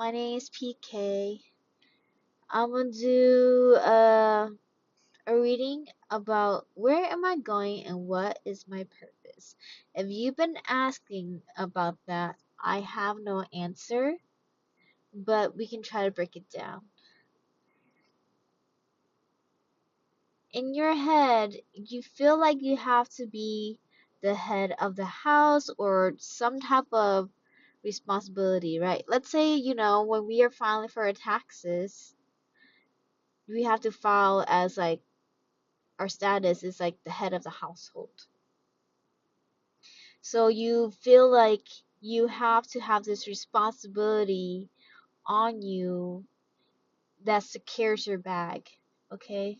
My name is PK. I'm gonna do a reading about where am I going and what is my purpose. If you've been asking about that, I have no answer, but we can try to break it down. In your head, you feel like you have to be the head of the house or some type of responsibility, right? Let's say, when we are filing for our taxes, we have to file as like our status is like the head of the household. So you feel like you have to have this responsibility on you that secures your bag, okay?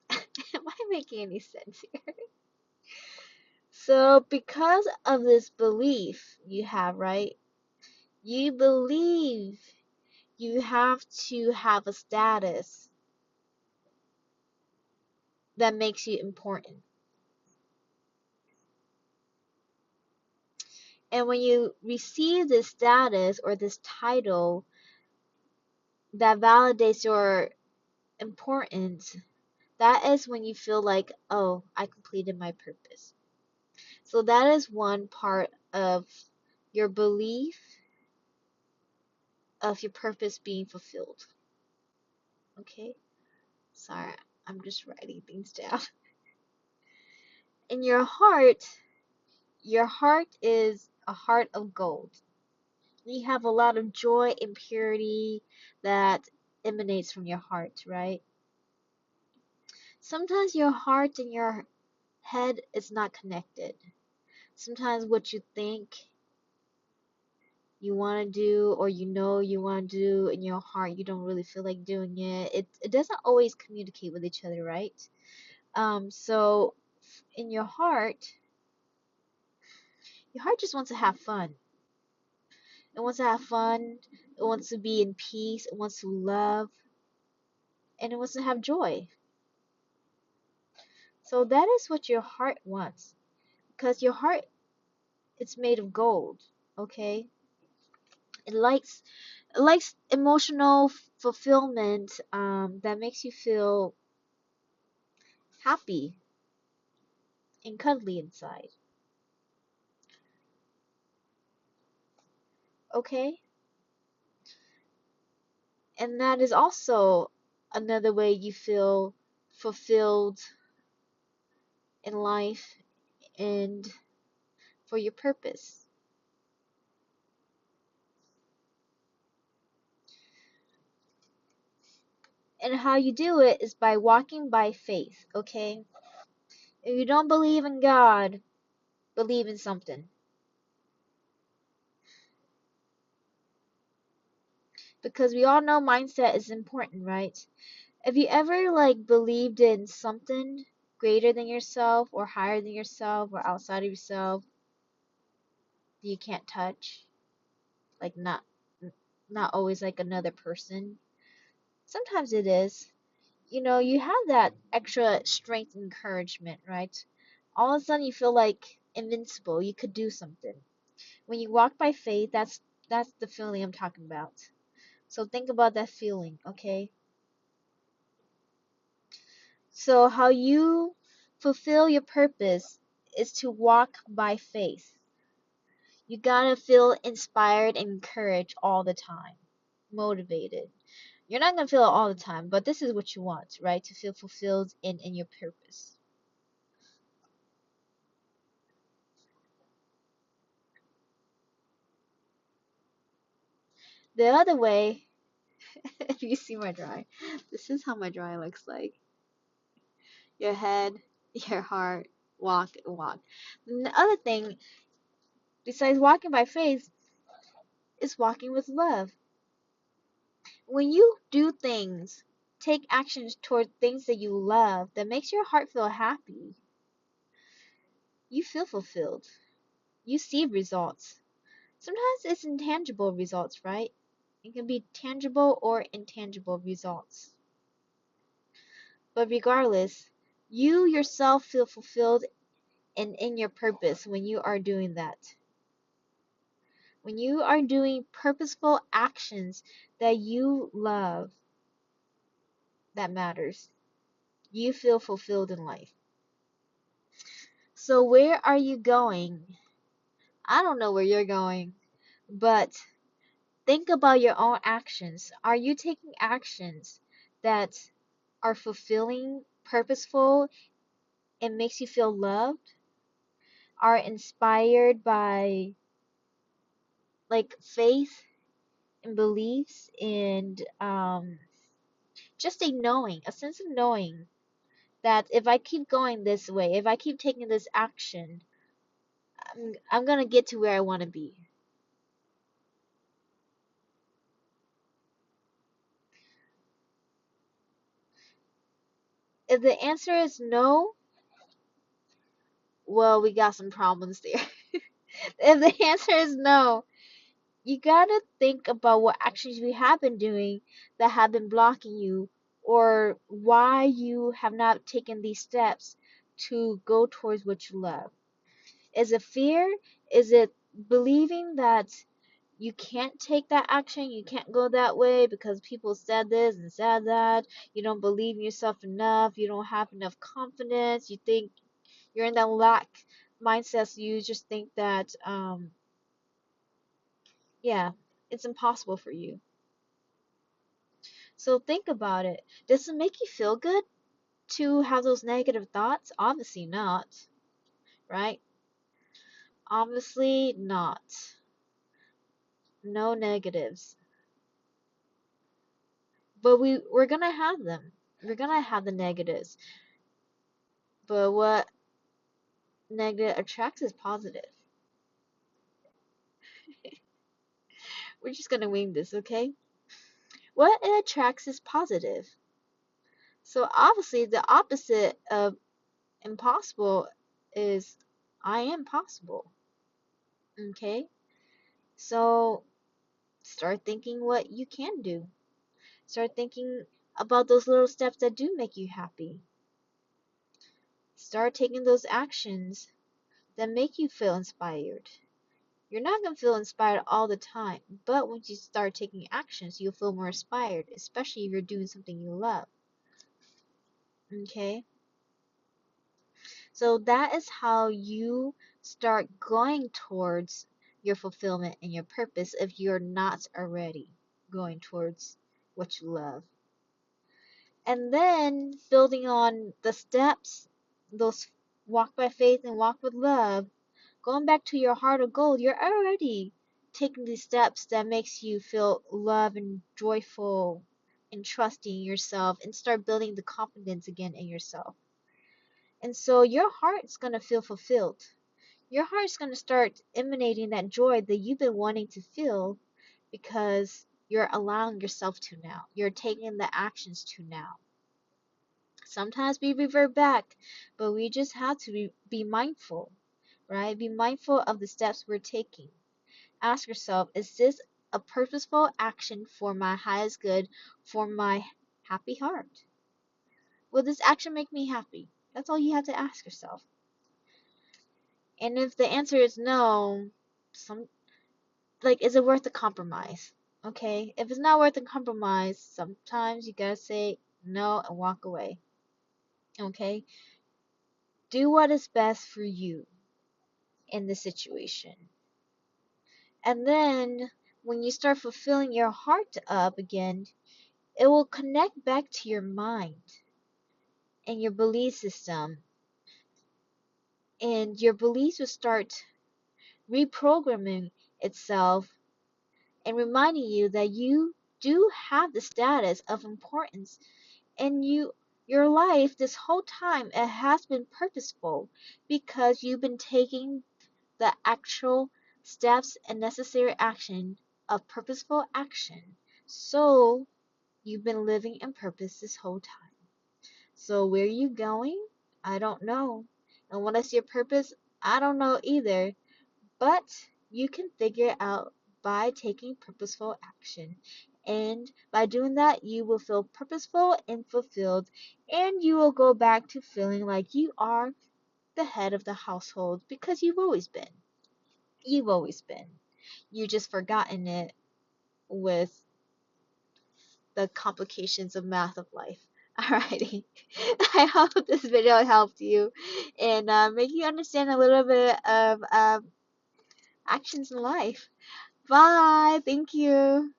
Am I making any sense here? So, because of this belief you have, right? You believe you have to have a status that makes you important. And when you receive this status or this title that validates your importance, that is when you feel like, oh, I completed my purpose. So that is one part of your belief of your purpose being fulfilled. Okay? Sorry, I'm just writing things down. In your heart is a heart of gold. You have a lot of joy and purity that emanates from your heart, right? Sometimes your heart and your head is not connected. Sometimes what you think you want to do or you want to do in your heart, you don't really feel like doing it. It doesn't always communicate with each other, right? So in your heart just wants to have fun. It wants to have fun. It wants to be in peace. It wants to love. And it wants to have joy. So that is what your heart wants. Because your heart, it's made of gold. Okay? It likes emotional fulfillment that makes you feel happy and cuddly inside. Okay? And that is also another way you feel fulfilled in life and for your purpose. And how you do it is by walking by faith, okay? If you don't believe in God, believe in something. Because we all know mindset is important, right? Have you ever like believed in something greater than yourself or higher than yourself or outside of yourself that you can't touch? Like not always like another person. Sometimes it is. You have that extra strength and encouragement, right? All of a sudden you feel like invincible. You could do something. When you walk by faith, that's the feeling I'm talking about. So think about that feeling, okay? So how you fulfill your purpose is to walk by faith. You gotta feel inspired and encouraged all the time, motivated. You're not gonna feel it all the time, but this is what you want, right? To feel fulfilled in your purpose. The other way, if you see my drawing, this is how my drawing looks like. Your head, your heart, walk and walk. And the other thing, besides walking by faith, is walking with love. When you do things, take actions toward things that you love that makes your heart feel happy, you feel fulfilled. You see results. Sometimes it's intangible results, right? It can be tangible or intangible results. But regardless, you yourself feel fulfilled and in your purpose when you are doing that. When you are doing purposeful actions that you love, that matters. You feel fulfilled in life. So, where are you going? I don't know where you're going, but think about your own actions. Are you taking actions that are fulfilling, purposeful, and makes you feel loved? Are inspired by like faith and beliefs and just a knowing, a sense of knowing that if I keep going this way, if I keep taking this action, I'm gonna get to where I want to be. If the answer is no, well, we got some problems there. If the answer is no, you gotta think about what actions you have been doing that have been blocking you, or why you have not taken these steps to go towards what you love. Is it fear? Is it believing that you can't take that action, you can't go that way because people said this and said that, you don't believe in yourself enough, you don't have enough confidence, you think you're in that lack mindset, so you just think that yeah, it's impossible for you. So think about it. Does it make you feel good to have those negative thoughts? Obviously not, right? Obviously not. No negatives. But we're gonna have them. We're gonna have the negatives. But what negative attracts is positive. We're just gonna wing this, okay? What it attracts is positive. So obviously the opposite of impossible is I am possible. Okay? So start thinking what you can do. Start thinking about those little steps that do make you happy. Start taking those actions that make you feel inspired. You're not going to feel inspired all the time, but once you start taking actions, you'll feel more inspired, especially if you're doing something you love. Okay? So that is how you start going towards your fulfillment and your purpose if you're not already going towards what you love. And then building on the steps, those walk by faith and walk with love, going back to your heart of gold, you're already taking these steps that makes you feel love and joyful and trusting yourself and start building the confidence again in yourself. And so your heart's going to feel fulfilled. Your heart's going to start emanating that joy that you've been wanting to feel because you're allowing yourself to now. You're taking the actions to now. Sometimes we revert back, but we just have to be mindful, right? Be mindful of the steps we're taking. Ask yourself, is this a purposeful action for my highest good, for my happy heart? Will this action make me happy? That's all you have to ask yourself. And if the answer is no, some like is it worth the compromise? Okay? If it's not worth the compromise, sometimes you gotta say no and walk away. Okay? Do what is best for you in the situation. And then when you start fulfilling your heart up again, it will connect back to your mind and your belief system. And your beliefs will start reprogramming itself and reminding you that you do have the status of importance and your life this whole time it has been purposeful because you've been taking the actual steps and necessary action of purposeful action. So you've been living in purpose this whole time. So where are you going? I don't know. And what is your purpose? I don't know either. But you can figure it out by taking purposeful action. And by doing that, you will feel purposeful and fulfilled, and you will go back to feeling like you are the head of the household because you've always been. You've always been. You just forgotten it with the complications of math of life. Alrighty. I hope this video helped you and make you understand a little bit of actions in life. Bye. Thank you.